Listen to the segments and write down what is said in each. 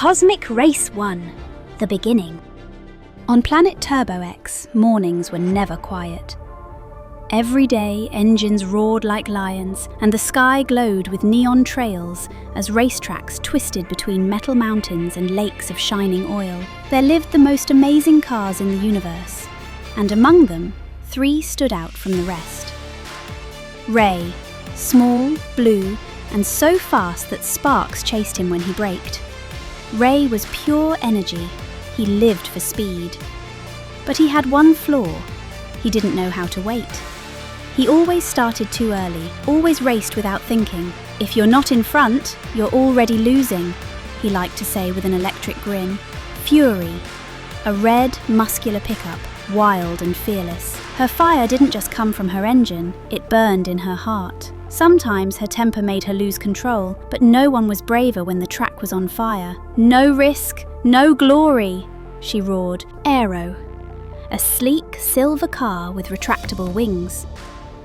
Cosmic Race 1, the beginning. On planet Turbo X, mornings were never quiet. Every day, engines roared like lions, and the sky glowed with neon trails as racetracks twisted between metal mountains and lakes of shining oil. There lived the most amazing cars in the universe, and among them, 3 stood out from the rest. Ray, small, blue, and so fast that sparks chased him when he braked. Ray was pure energy. He lived for speed. But he had one flaw. He didn't know how to wait. He always started too early, always raced without thinking. If you're not in front, you're already losing, he liked to say with an electric grin. Fury, a red, muscular pickup, wild and fearless. Her fire didn't just come from her engine, it burned in her heart. Sometimes her temper made her lose control, but no one was braver when the track was on fire. No risk, no glory, she roared. Aero, a sleek silver car with retractable wings.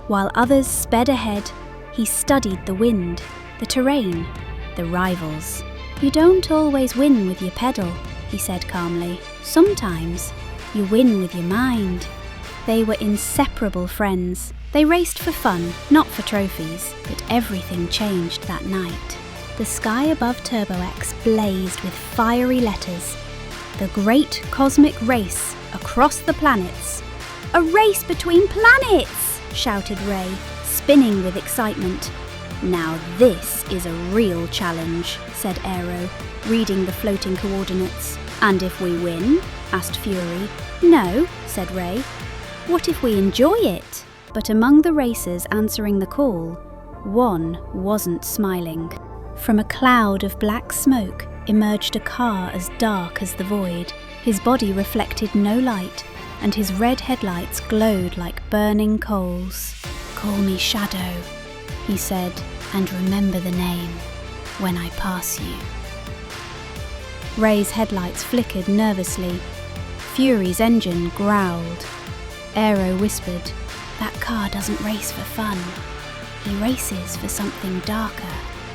While others sped ahead, he studied the wind, the terrain, the rivals. You don't always win with your pedal, he said calmly. Sometimes you win with your mind. They were inseparable friends. They raced for fun, not for trophies, but everything changed that night. The sky above Turbo X blazed with fiery letters. The Great Cosmic Race across the planets. A race between planets! Shouted Ray, spinning with excitement. Now this is a real challenge, said Aero, reading the floating coordinates. And if we win? Asked Fury. No, said Ray. What if we enjoy it? But among the racers answering the call, one wasn't smiling. From a cloud of black smoke emerged a car as dark as the void. His body reflected no light, and his red headlights glowed like burning coals. Call me Shadow, he said, and remember the name when I pass you. Ray's headlights flickered nervously. Fury's engine growled. Aero whispered, that car doesn't race for fun. He races for something darker.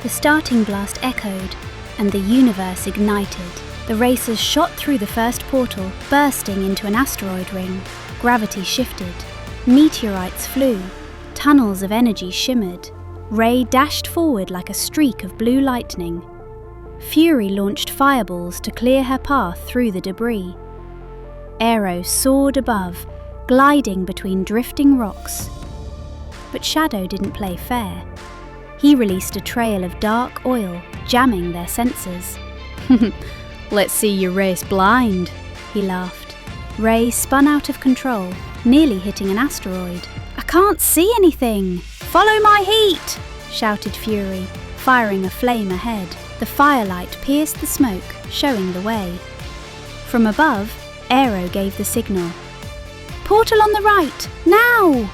The starting blast echoed, and the universe ignited. The racers shot through the first portal, bursting into an asteroid ring. Gravity shifted. Meteorites flew. Tunnels of energy shimmered. Ray dashed forward like a streak of blue lightning. Fury launched fireballs to clear her path through the debris. Aero soared above, gliding between drifting rocks. But Shadow didn't play fair. He released a trail of dark oil, jamming their sensors. Let's see you race blind, he laughed. Ray spun out of control, nearly hitting an asteroid. I can't see anything! Follow my heat! Shouted Fury, firing a flame ahead. The firelight pierced the smoke, showing the way. From above, Aero gave the signal. Portal on the right, now!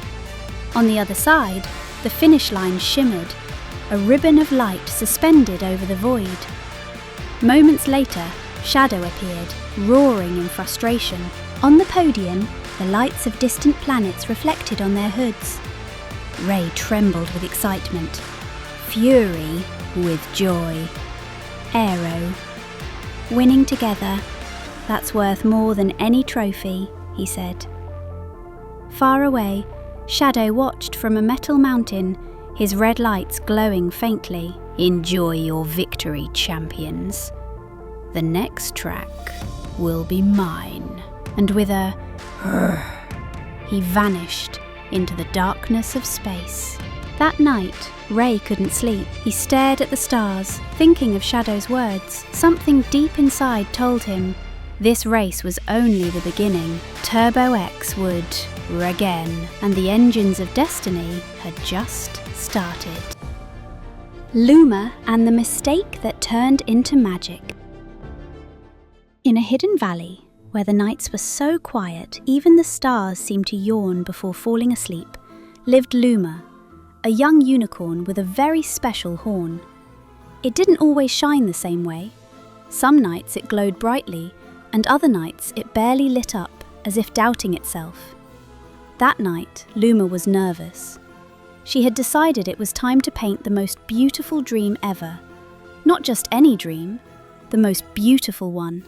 On the other side, the finish line shimmered, a ribbon of light suspended over the void. Moments later, Shadow appeared, roaring in frustration. On the podium, the lights of distant planets reflected on their hoods. Ray trembled with excitement. Fury with joy. Aero. Winning together, that's worth more than any trophy, he said. Far away, Shadow watched from a metal mountain, his red lights glowing faintly. Enjoy your victory, champions. The next track will be mine. And with a he vanished into the darkness of space. That night, Ray couldn't sleep. He stared at the stars, thinking of Shadow's words. Something deep inside told him this race was only the beginning. Turbo X would again, and the engines of destiny had just started. Luma and the mistake that turned into magic. In a hidden valley, where the nights were so quiet even the stars seemed to yawn before falling asleep, lived Luma, a young unicorn with a very special horn. It didn't always shine the same way. Some nights it glowed brightly, and other nights it barely lit up, as if doubting itself. That night, Luma was nervous. She had decided it was time to paint the most beautiful dream ever. Not just any dream, the most beautiful one.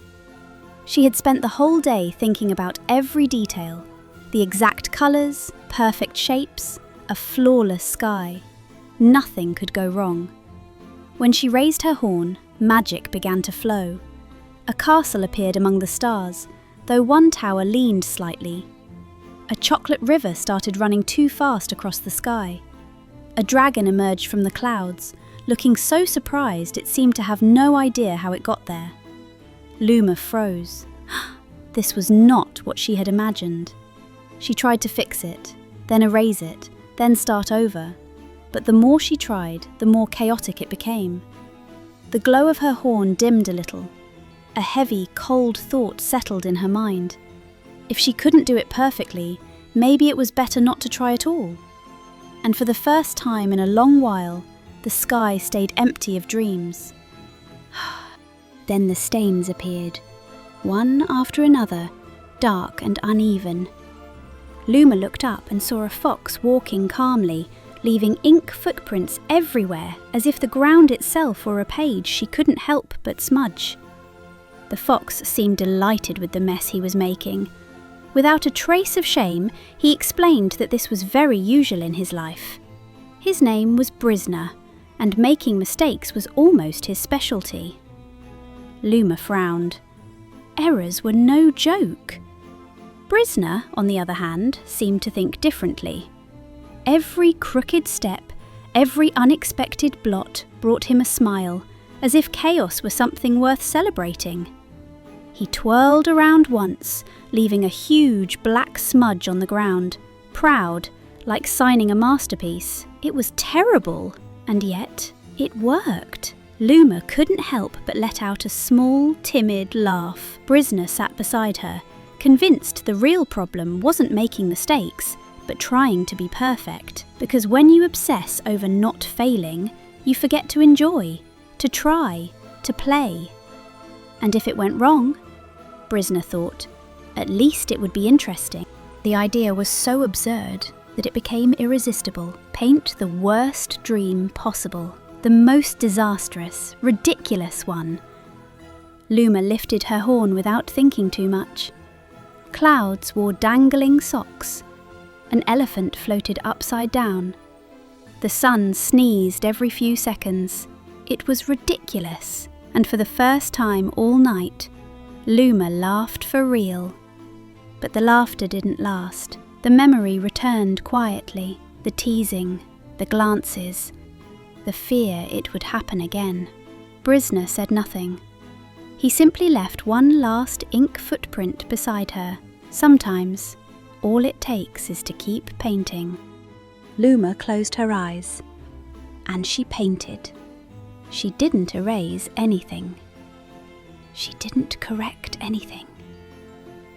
She had spent the whole day thinking about every detail, the exact colours, perfect shapes, a flawless sky. Nothing could go wrong. When she raised her horn, magic began to flow. A castle appeared among the stars, though one tower leaned slightly. A chocolate river started running too fast across the sky. A dragon emerged from the clouds, looking so surprised it seemed to have no idea how it got there. Luma froze. This was not what she had imagined. She tried to fix it, then erase it, then start over. But the more she tried, the more chaotic it became. The glow of her horn dimmed a little. A heavy, cold thought settled in her mind. If she couldn't do it perfectly, maybe it was better not to try at all. And for the first time in a long while, the sky stayed empty of dreams. Then the stains appeared, one after another, dark and uneven. Luma looked up and saw a fox walking calmly, leaving ink footprints everywhere, as if the ground itself were a page she couldn't help but smudge. The fox seemed delighted with the mess he was making. Without a trace of shame, he explained that this was very usual in his life. His name was Brisna, and making mistakes was almost his specialty. Luma frowned. Errors were no joke. Brisna, on the other hand, seemed to think differently. Every crooked step, every unexpected blot brought him a smile, as if chaos were something worth celebrating. He twirled around once, leaving a huge black smudge on the ground, proud, like signing a masterpiece. It was terrible, and yet it worked. Luma couldn't help but let out a small, timid laugh. Brisna sat beside her, convinced the real problem wasn't making mistakes, but trying to be perfect. Because when you obsess over not failing, you forget to enjoy, to try, to play. And if it went wrong, Brisna thought, at least it would be interesting. The idea was so absurd that it became irresistible. Paint the worst dream possible, the most disastrous, ridiculous one. Luma lifted her horn without thinking too much. Clouds wore dangling socks. An elephant floated upside down. The sun sneezed every few seconds. It was ridiculous, and for the first time all night, Luma laughed for real. But the laughter didn't last. The memory returned quietly, the teasing, the glances, the fear it would happen again. Brisna said nothing. He simply left one last ink footprint beside her. Sometimes, all it takes is to keep painting. Luma closed her eyes, and she painted. She didn't erase anything. She didn't correct anything.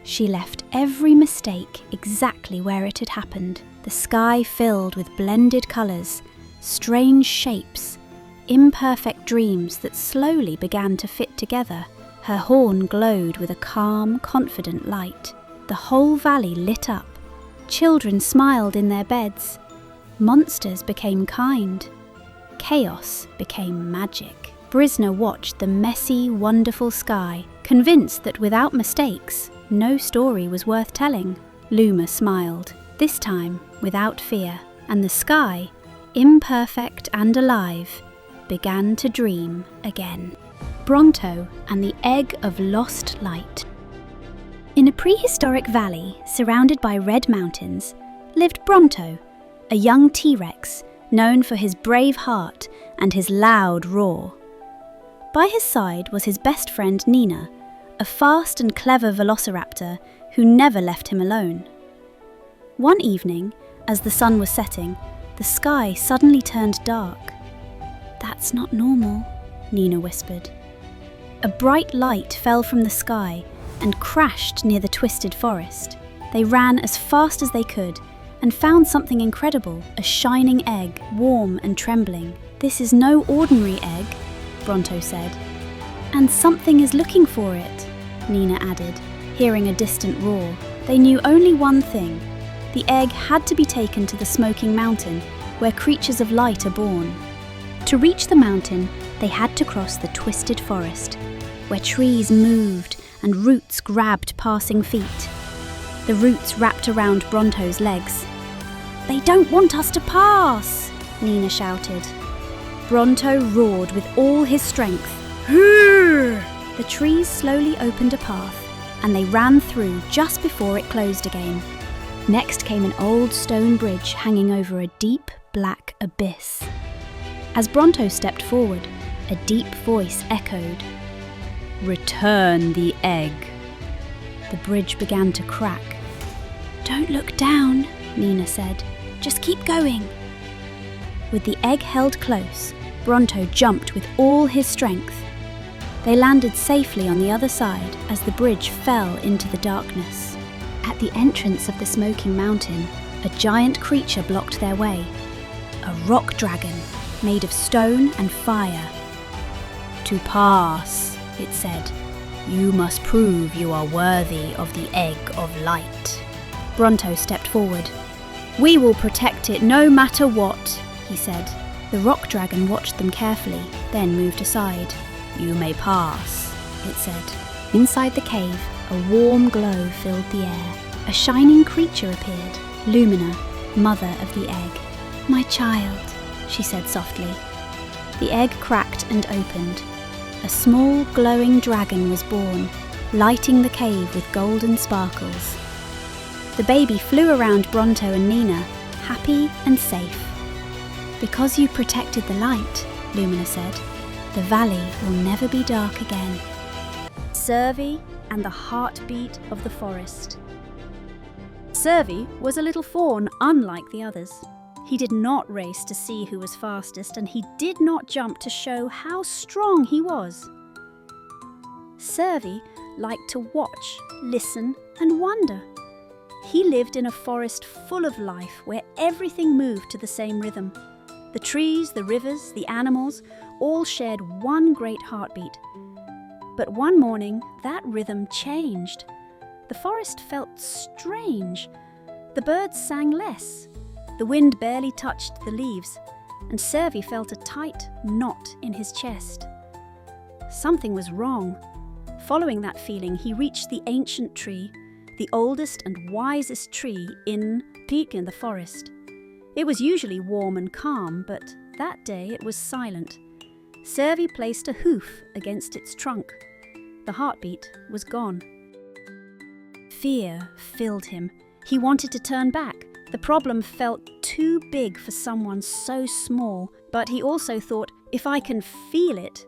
She left every mistake exactly where it had happened. The sky filled with blended colours, strange shapes, imperfect dreams that slowly began to fit together. Her horn glowed with a calm, confident light. The whole valley lit up. Children smiled in their beds. Monsters became kind. Chaos became magic. Brisna watched the messy, wonderful sky, convinced that without mistakes, no story was worth telling. Luma smiled, this time without fear, and the sky, imperfect and alive, began to dream again. Bronto and the Egg of Lost Light. In a prehistoric valley surrounded by red mountains lived Bronto, a young T-Rex known for his brave heart and his loud roar. By his side was his best friend Nina, a fast and clever velociraptor who never left him alone. One evening, as the sun was setting, the sky suddenly turned dark. "That's not normal," Nina whispered. A bright light fell from the sky and crashed near the twisted forest. They ran as fast as they could and found something incredible, a shining egg, warm and trembling. "This is no ordinary egg," Bronto said. "And something is looking for it," Nina added, hearing a distant roar. They knew only one thing. The egg had to be taken to the smoking mountain, where creatures of light are born. To reach the mountain, they had to cross the twisted forest. where trees moved and roots grabbed passing feet. The roots wrapped around Bronto's legs. "They don't want us to pass!" Nina shouted. Bronto roared with all his strength. The trees slowly opened a path, and they ran through just before it closed again. Next came an old stone bridge hanging over a deep black abyss. As Bronto stepped forward, a deep voice echoed, "Return the egg." The bridge began to crack. "Don't look down," Nina said. "Just keep going." With the egg held close, Bronto jumped with all his strength. They landed safely on the other side as the bridge fell into the darkness. At the entrance of the smoking mountain, a giant creature blocked their way. A rock dragon made of stone and fire. "To pass," it said, "you must prove you are worthy of the Egg of Light." Bronto stepped forward. "We will protect it no matter what," he said. The rock dragon watched them carefully, then moved aside. "You may pass," it said. Inside the cave, a warm glow filled the air. A shining creature appeared, Luma, mother of the egg. "My child," she said softly. The egg cracked and opened. A small glowing dragon was born, lighting the cave with golden sparkles. The baby flew around Bronto and Nina, happy and safe. "Because you protected the light," Luma said, "the valley will never be dark again." Cervi and the heartbeat of the forest. Cervi was a little fawn unlike the others. He did not race to see who was fastest, and he did not jump to show how strong he was. Cervi liked to watch, listen, and wonder. He lived in a forest full of life where everything moved to the same rhythm. The trees, the rivers, the animals all shared one great heartbeat. But one morning, that rhythm changed. The forest felt strange. The birds sang less. The wind barely touched the leaves, and Cervi felt a tight knot in his chest. Something was wrong. Following that feeling, he reached the ancient tree, the oldest and wisest tree in the forest. It was usually warm and calm, but that day it was silent. Cervi placed a hoof against its trunk. The heartbeat was gone. Fear filled him. He wanted to turn back. The problem felt too big for someone so small, but he also thought, if I can feel it,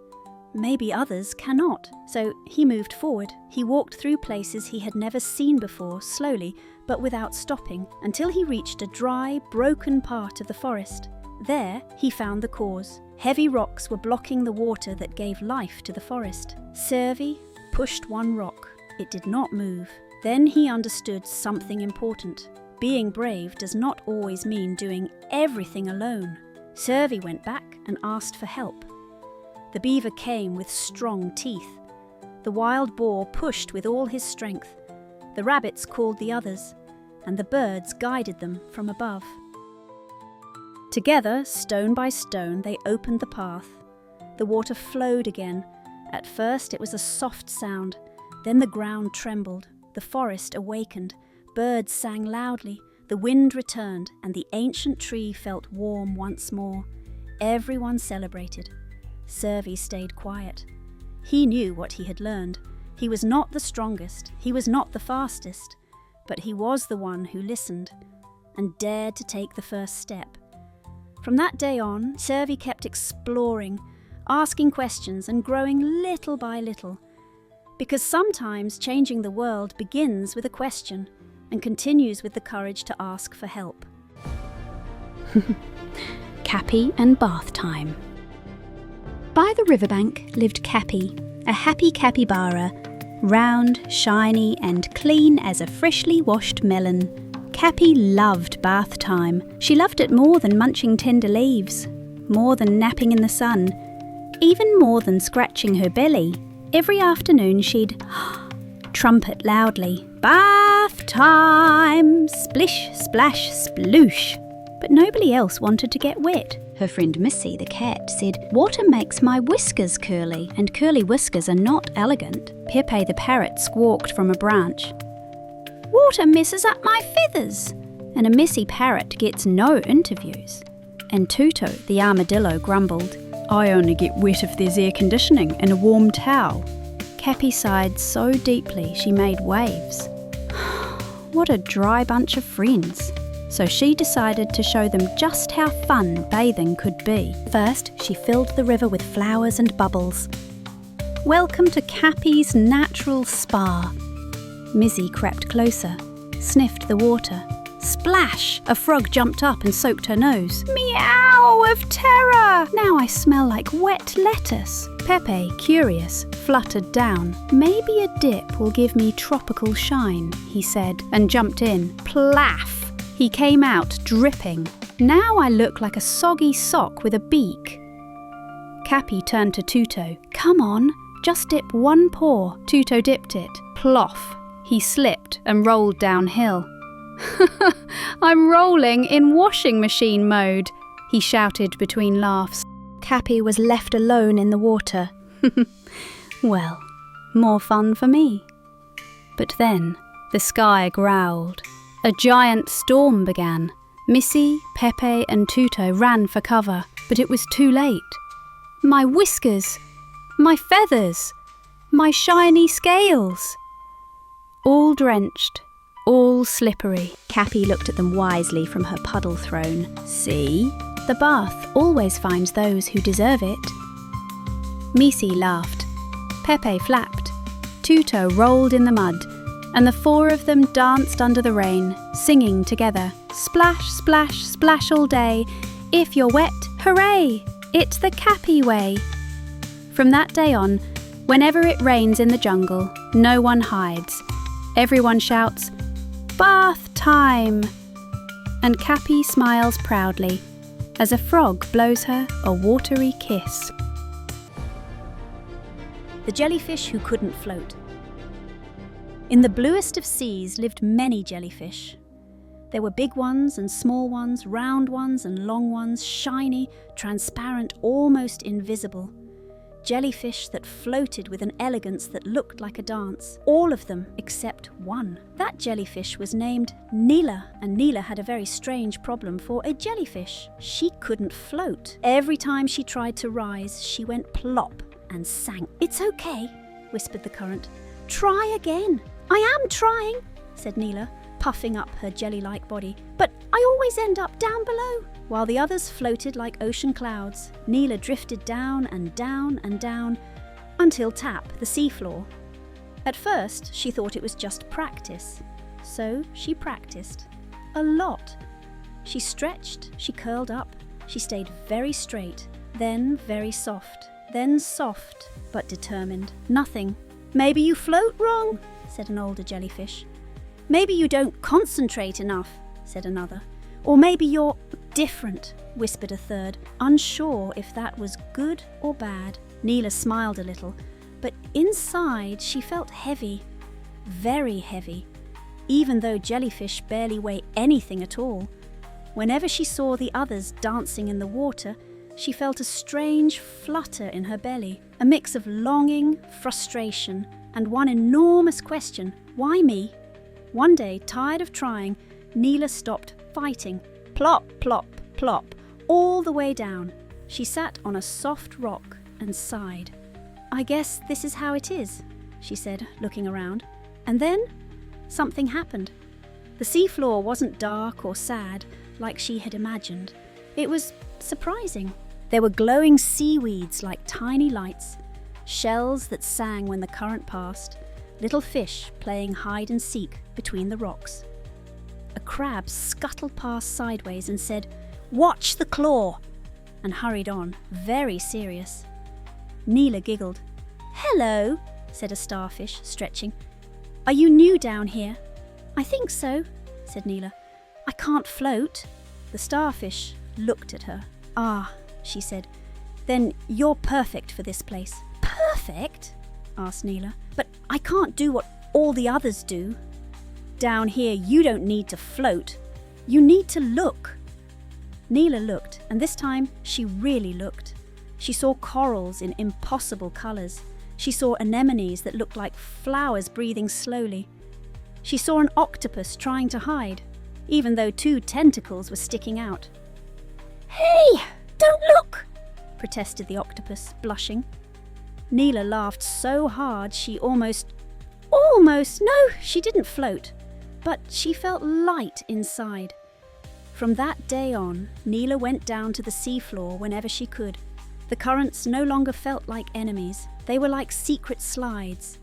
maybe others cannot. So he moved forward. He walked through places he had never seen before, slowly, but without stopping, until he reached a dry, broken part of the forest. There, he found the cause. Heavy rocks were blocking the water that gave life to the forest. Cervi pushed one rock. It did not move. Then he understood something important. Being brave does not always mean doing everything alone. Cervi went back and asked for help. The beaver came with strong teeth. The wild boar pushed with all his strength. The rabbits called the others, and the birds guided them from above. Together, stone by stone, they opened the path. The water flowed again. At first it was a soft sound, then the ground trembled, the forest awakened, birds sang loudly, the wind returned, and the ancient tree felt warm once more. Everyone celebrated. Cervi stayed quiet. He knew what he had learned. He was not the strongest, he was not the fastest, but he was the one who listened and dared to take the first step. From that day on, Cervi kept exploring, asking questions and growing little by little. Because sometimes changing the world begins with a question and continues with the courage to ask for help. Capi and bath time. By the riverbank lived Capi, a happy capybara, round, shiny and clean as a freshly washed melon. Capi loved bath time. She loved it more than munching tender leaves, more than napping in the sun, even more than scratching her belly. Every afternoon she'd trumpet loudly, "Bath time! Splish, splash, sploosh!" But nobody else wanted to get wet. Her friend Missy, the cat, said, "Water makes my whiskers curly, and curly whiskers are not elegant." Pepe the parrot squawked from a branch, "Water messes up my feathers," and a messy parrot gets no interviews. And Tuto, the armadillo, grumbled, "I only get wet if there's air conditioning and a warm towel." Capi sighed so deeply she made waves. What a dry bunch of friends. So she decided to show them just how fun bathing could be. First, she filled the river with flowers and bubbles. "Welcome to Capi's natural spa." Mizzy crept closer, sniffed the water. Splash! A frog jumped up and soaked her nose. Meow of terror! Now I smell like wet lettuce. Pepe, curious, fluttered down. "Maybe a dip will give me tropical shine," he said, and jumped in. Plaff! He came out dripping. "Now I look like a soggy sock with a beak." Capi turned to Tuto. "Come on, just dip one paw." Tuto dipped it. Ploff! He slipped and rolled downhill. "I'm rolling in washing machine mode," he shouted between laughs. Capi was left alone in the water. Well, more fun for me. But then the sky growled. A giant storm began. Missy, Pepe and Tuto ran for cover, but it was too late. My whiskers! My feathers! My shiny scales! All drenched, all slippery. Capi looked at them wisely from her puddle throne. "See? The bath always finds those who deserve it." Missy laughed. Pepe flapped. Tuto rolled in the mud, and the four of them danced under the rain, singing together, "Splash, splash, splash all day. If you're wet, hooray! It's the Capi way." From that day on, whenever it rains in the jungle, no one hides. Everyone shouts, "Bath time!" And Capi smiles proudly as a frog blows her a watery kiss. The jellyfish who couldn't float. In the bluest of seas lived many jellyfish. There were big ones and small ones, round ones and long ones, shiny, transparent, almost invisible. Jellyfish that floated with an elegance that looked like a dance. All of them except one. That jellyfish was named Neela, and Neela had a very strange problem for a jellyfish. She couldn't float. Every time she tried to rise, she went plop and sank. "It's okay," whispered the current. "Try again." "I am trying," said Neela, puffing up her jelly-like body, "but I always end up down below." While the others floated like ocean clouds, Neela drifted down and down and down until Tap, the seafloor. At first, she thought it was just practice, so she practiced. A lot. She stretched, she curled up, she stayed very straight, then very soft, then soft but determined. "Nothing. Maybe you float wrong," said an older jellyfish. "Maybe you don't concentrate enough," said another. "Or maybe you're different," whispered a third, unsure if that was good or bad. Neela smiled a little, but inside she felt heavy, very heavy, even though jellyfish barely weigh anything at all. Whenever she saw the others dancing in the water, she felt a strange flutter in her belly, a mix of longing, frustration, and one enormous question: why me? One day, tired of trying, Neela stopped fighting. Plop, plop, plop, all the way down. She sat on a soft rock and sighed. "I guess this is how it is," she said, looking around. And then something happened. The seafloor wasn't dark or sad like she had imagined. It was surprising. There were glowing seaweeds like tiny lights, shells that sang when the current passed, little fish playing hide and seek between the rocks. A crab scuttled past sideways and said, "Watch the claw," and hurried on, very serious. Neela giggled. "Hello," said a starfish, stretching. "Are you new down here?" "I think so," said Neela. "I can't float." The starfish looked at her. "Ah," she said, "then you're perfect for this place." "Perfect?" asked Neela. "But I can't do what all the others do." "Down here you don't need to float. You need to look." Neela looked, and this time she really looked. She saw corals in impossible colours. She saw anemones that looked like flowers breathing slowly. She saw an octopus trying to hide, even though 2 tentacles were sticking out. "Hey, don't look!" protested the octopus, blushing. Neela laughed so hard she no, she didn't float, but she felt light inside. From that day on, Neela went down to the seafloor whenever she could. The currents no longer felt like enemies. They were like secret slides.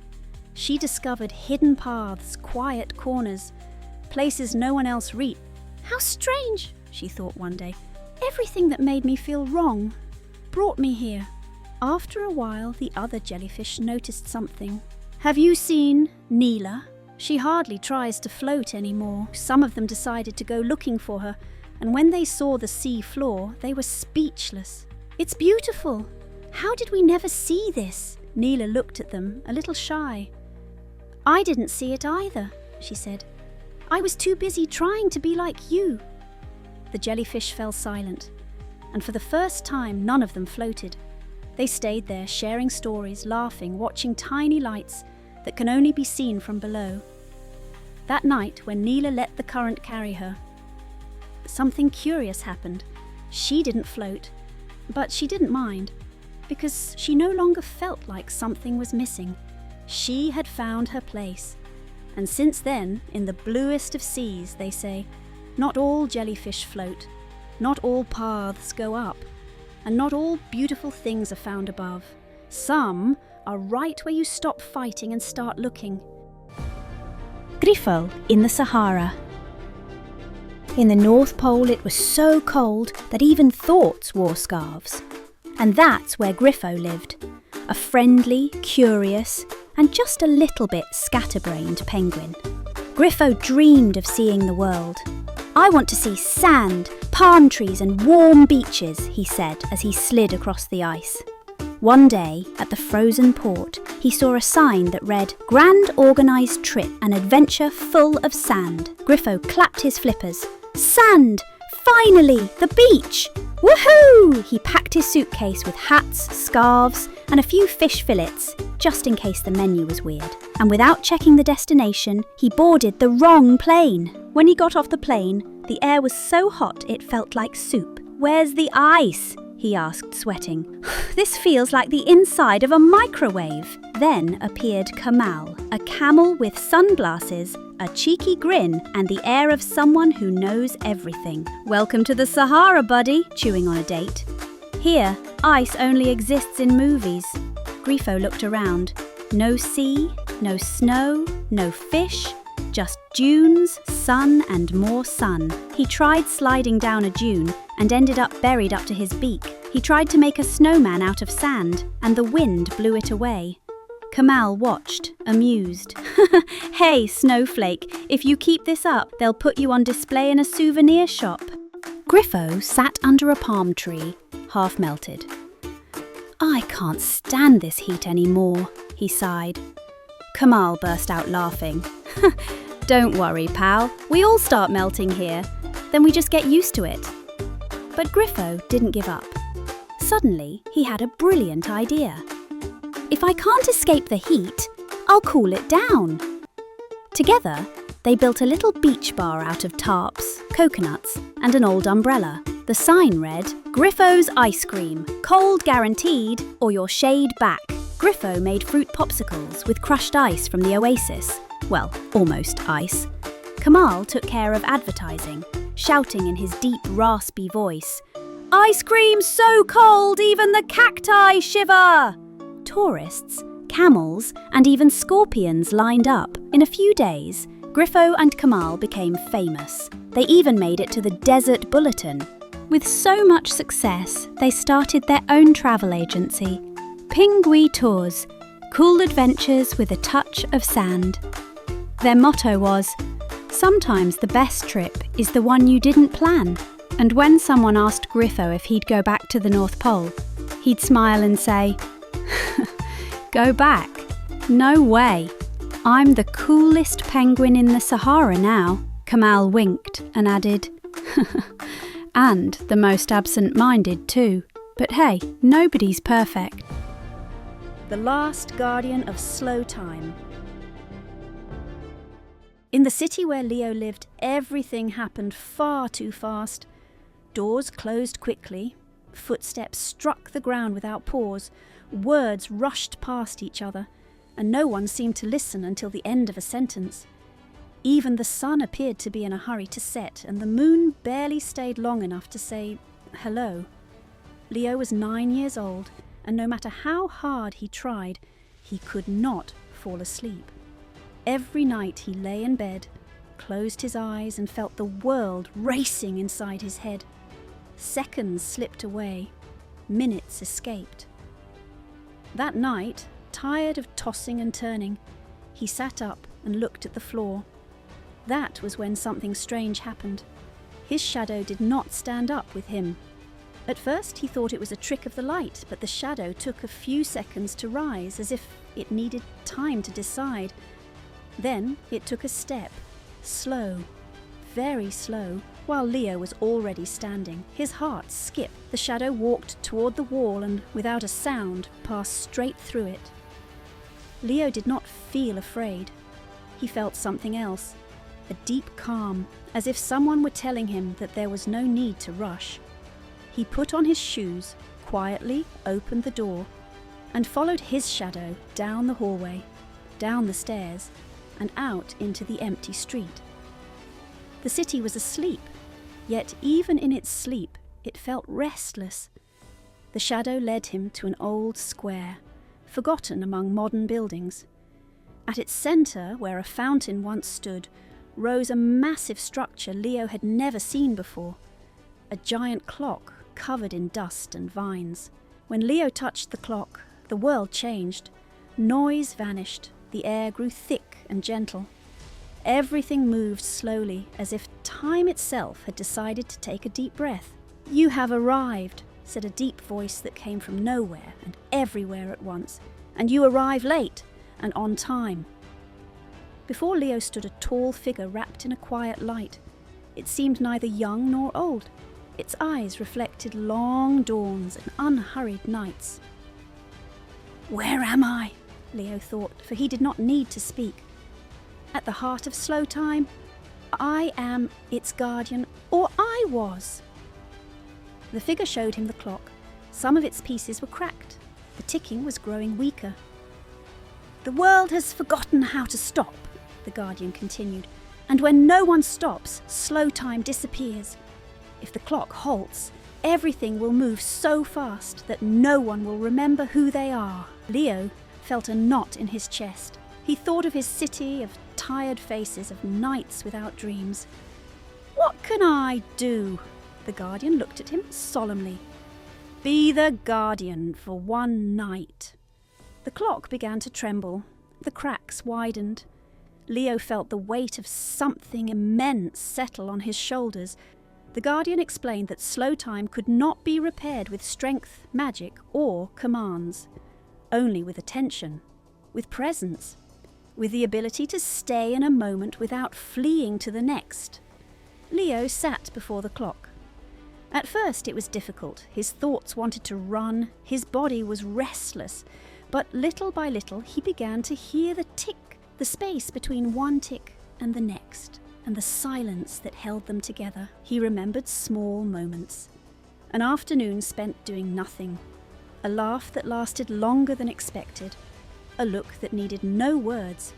She discovered hidden paths, quiet corners, places no one else reached. "How strange," she thought one day. "Everything that made me feel wrong brought me here." After a while, the other jellyfish noticed something. "Have you seen Neela? She hardly tries to float anymore." Some of them decided to go looking for her, and when they saw the sea floor, they were speechless. "It's beautiful. How did we never see this?" Neela looked at them, a little shy. "I didn't see it either," she said. "I was too busy trying to be like you." The jellyfish fell silent, and for the first time, none of them floated. They stayed there, sharing stories, laughing, watching tiny lights that can only be seen from below. That night, when Neela let the current carry her, something curious happened. She didn't float, but she didn't mind, because she no longer felt like something was missing. She had found her place. And since then, in the bluest of seas, they say, not all jellyfish float, not all paths go up, and not all beautiful things are found above. Some are right where you stop fighting and start looking. Griffo in the Sahara. In the North Pole it was so cold that even thoughts wore scarves. And that's where Griffo lived, a friendly, curious, and just a little bit scatterbrained penguin. Griffo dreamed of seeing the world. "I want to see sand, palm trees and warm beaches," he said as he slid across the ice. One day, at the frozen port, he saw a sign that read, "Grand organised trip, an adventure full of sand." Griffo clapped his flippers. "Sand! Finally! The beach! Woohoo!" He packed his suitcase with hats, scarves, and a few fish fillets, just in case the menu was weird. And without checking the destination, he boarded the wrong plane. When he got off the plane, the air was so hot it felt like soup. "Where's the ice?" he asked, sweating. "This feels like the inside of a microwave." Then appeared Kamal, a camel with sunglasses, a cheeky grin, and the air of someone who knows everything. "Welcome to the Sahara, buddy," chewing on a date. "Here, ice only exists in movies." Griffo looked around. No sea, no snow, no fish, just dunes, sun and more sun. He tried sliding down a dune and ended up buried up to his beak. He tried to make a snowman out of sand, and the wind blew it away. Kamal watched, amused. "Hey, snowflake, if you keep this up, they'll put you on display in a souvenir shop." Griffo sat under a palm tree, half melted. "I can't stand this heat anymore," he sighed. Kamal burst out laughing. "Don't worry, pal. We all start melting here. Then we just get used to it." But Griffo didn't give up. Suddenly, he had a brilliant idea. "If I can't escape the heat, I'll cool it down." Together, they built a little beach bar out of tarps, coconuts, and an old umbrella. The sign read, "Griffo's Ice Cream, cold guaranteed, or your shade back." Griffo made fruit popsicles with crushed ice from the oasis. Well, almost ice. Kamal took care of advertising, shouting in his deep, raspy voice, "Ice cream so cold even the cacti shiver!" Tourists, camels, and even scorpions lined up. In a few days, Griffo and Kamal became famous. They even made it to the Desert Bulletin. With so much success, they started their own travel agency, Pingui Tours, cool adventures with a touch of sand. Their motto was, "Sometimes the best trip is the one you didn't plan." And when someone asked Griffo if he'd go back to the North Pole, he'd smile and say, "Go back? No way. I'm the coolest penguin in the Sahara now." Kamal winked and added, And the most absent-minded too. But hey, nobody's perfect. The last guardian of slow time. In the city where Leo lived, everything happened far too fast. Doors closed quickly, footsteps struck the ground without pause, words rushed past each other, and no one seemed to listen until the end of a sentence. Even the sun appeared to be in a hurry to set, and the moon barely stayed long enough to say hello. Leo was 9 years old, and no matter how hard he tried, he could not fall asleep. Every night he lay in bed, closed his eyes and felt the world racing inside his head. Seconds slipped away, minutes escaped. That night, tired of tossing and turning, he sat up and looked at the floor. That was when something strange happened. His shadow did not stand up with him. At first he thought it was a trick of the light, but the shadow took a few seconds to rise, as if it needed time to decide. Then it took a step, slow, very slow, while Leo was already standing. His heart skipped. The shadow walked toward the wall and, without a sound, passed straight through it. Leo did not feel afraid. He felt something else, a deep calm, as if someone were telling him that there was no need to rush. He put on his shoes, quietly opened the door, and followed his shadow down the hallway, down the stairs, and out into the empty street. The city was asleep, yet even in its sleep it felt restless. The shadow led him to an old square, forgotten among modern buildings. At its centre, where a fountain once stood, rose a massive structure Leo had never seen before, a giant clock covered in dust and vines. When Leo touched the clock, the world changed. Noise vanished, the air grew thick and gentle. Everything moved slowly, as if time itself had decided to take a deep breath. "You have arrived," said a deep voice that came from nowhere and everywhere at once. "And you arrive late and on time." Before Leo stood a tall figure wrapped in a quiet light. It seemed neither young nor old. Its eyes reflected long dawns and unhurried nights. "Where am I?" Leo thought, for he did not need to speak. "At the heart of slow time? I am its guardian, or I was." The figure showed him the clock. Some of its pieces were cracked. The ticking was growing weaker. "The world has forgotten how to stop," the guardian continued, "and when no one stops, slow time disappears. If the clock halts, everything will move so fast that no one will remember who they are." Leo felt a knot in his chest. He thought of his city, of tired faces, of nights without dreams. "What can I do?" The guardian looked at him solemnly. "Be the guardian for one night." The clock began to tremble. The cracks widened. Leo felt the weight of something immense settle on his shoulders. The guardian explained that slow time could not be repaired with strength, magic, or commands. Only with attention, with presence, with the ability to stay in a moment without fleeing to the next. Leo sat before the clock. At first it was difficult. His thoughts wanted to run, his body was restless, but little by little he began to hear the tick, the space between one tick and the next, and the silence that held them together. He remembered small moments. An afternoon spent doing nothing, a laugh that lasted longer than expected, a look that needed no words.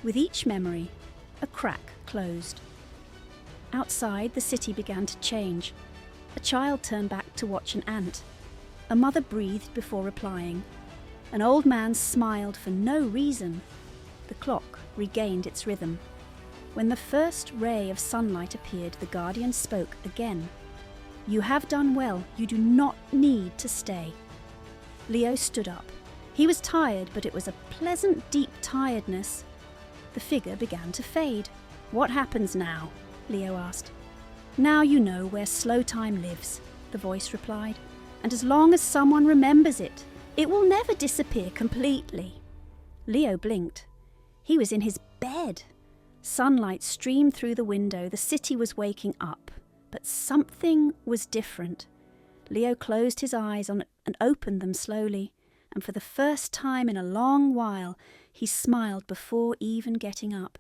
With each memory, a crack closed. Outside, the city began to change. A child turned back to watch an ant. A mother breathed before replying. An old man smiled for no reason. The clock regained its rhythm. When the first ray of sunlight appeared, the guardian spoke again. "You have done well. You do not need to stay." Leo stood up. He was tired, but it was a pleasant, deep tiredness. The figure began to fade. "What happens now?" Leo asked. "Now you know where slow time lives," the voice replied. "And as long as someone remembers it, it will never disappear completely." Leo blinked. He was in his bed. Sunlight streamed through the window. The city was waking up. But something was different. Leo closed his eyes and opened them slowly, and for the first time in a long while, he smiled before even getting up.